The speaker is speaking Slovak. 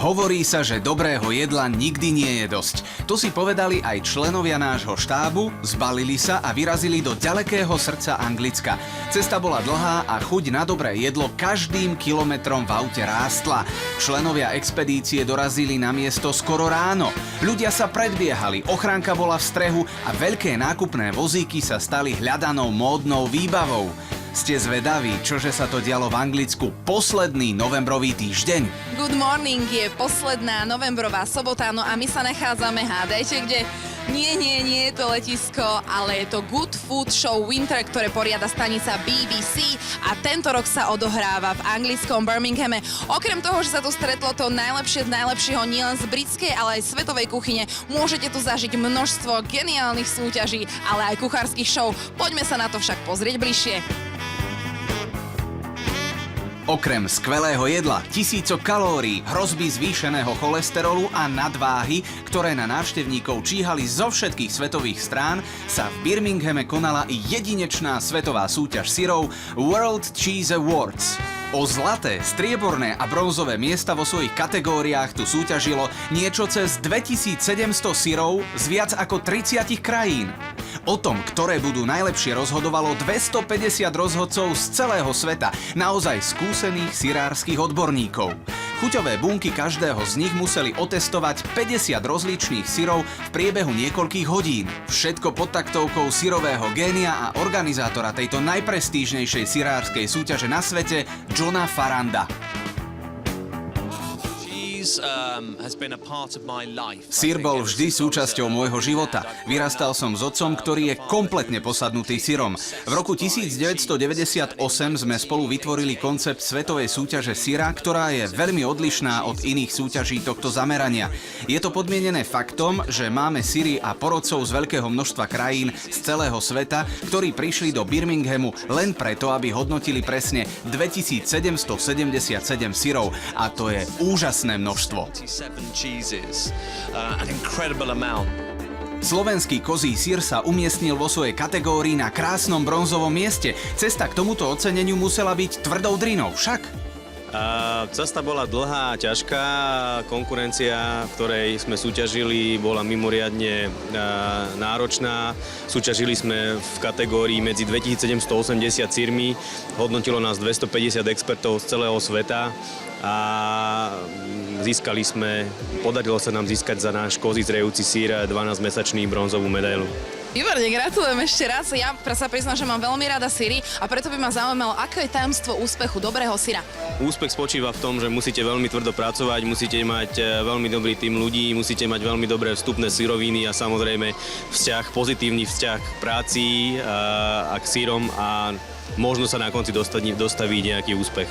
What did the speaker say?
Hovorí sa, že dobrého jedla nikdy nie je dosť. To si povedali aj členovia nášho štábu, zbalili sa a vyrazili do ďalekého srdca Anglicka. Cesta bola dlhá a chuť na dobré jedlo každým kilometrom v aute rástla. Členovia expedície dorazili na miesto skoro ráno. Ľudia sa predbiehali, ochránka bola v strehu a veľké nákupné vozíky sa stali hľadanou módnou výbavou. Ste zvedaví, čože sa to dialo v Anglicku posledný novembrový týždeň? Good morning, je posledná novembrová sobota, no a my sa nachádzame, hádajte kde? Nie je to letisko, ale je to Good Food Show Winter, ktoré poriada stanica BBC a tento rok sa odohráva v anglickom Birminghame. Okrem toho, že sa tu stretlo to najlepšie z najlepšieho nielen z britskej, ale aj svetovej kuchyne, môžete tu zažiť množstvo geniálnych súťaží, ale aj kuchárskych show. Poďme sa na to však pozrieť bližšie. Okrem skvelého jedla, tisícok kalórií, hrozby zvýšeného cholesterolu a nadváhy, ktoré na návštevníkov číhali zo všetkých svetových strán, sa v Birminghame konala i jedinečná svetová súťaž syrov World Cheese Awards. O zlaté, strieborné a bronzové miesta vo svojich kategóriách tu súťažilo niečo cez 2700 syrov z viac ako 30 krajín. O tom, ktoré budú najlepšie, rozhodovalo 250 rozhodcov z celého sveta, naozaj skúsených syrárskych odborníkov. Chuťové bunky každého z nich museli otestovať 50 rozličných syrov v priebehu niekoľkých hodín. Všetko pod taktovkou syrového génia a organizátora tejto najprestížnejšej syrárskej súťaže na svete, Johna Farranda. Syr bol vždy súčasťou môjho života. Vyrastal som s otcom, ktorý je kompletne posadnutý syrom. V roku 1998 sme spolu vytvorili koncept svetovej súťaže syra, ktorá je veľmi odlišná od iných súťaží tohto zamerania. Je to podmienené faktom, že máme syry a porodcov z veľkého množstva krajín z celého sveta, ktorí prišli do Birminghamu len preto, aby hodnotili presne 2777 syrov. A to je úžasné množstvo. Slovenský kozí syr sa umiestnil vo svojej kategórii na krásnom bronzovom mieste. Cesta k tomuto oceneniu musela byť tvrdou drinou, však? Cesta bola dlhá a ťažká, konkurencia, v ktorej sme súťažili, bola mimoriadne náročná. Súťažili sme v kategórii medzi 2780 syrmi, hodnotilo nás 250 expertov z celého sveta a podarilo sa nám získať za náš kozí zrejúci syr 12-mesačný bronzovú medailu. Výborne, gratulujem ešte raz. Ja sa priznám, že mám veľmi rada syry a preto by ma zaujímalo, aké je tajomstvo úspechu dobrého syra. Úspech spočíva v tom, že musíte veľmi tvrdo pracovať, musíte mať veľmi dobrý tím ľudí, musíte mať veľmi dobré vstupné syroviny a samozrejme pozitívny vzťah k práci a k syrom a možno sa na konci dostaví nejaký úspech.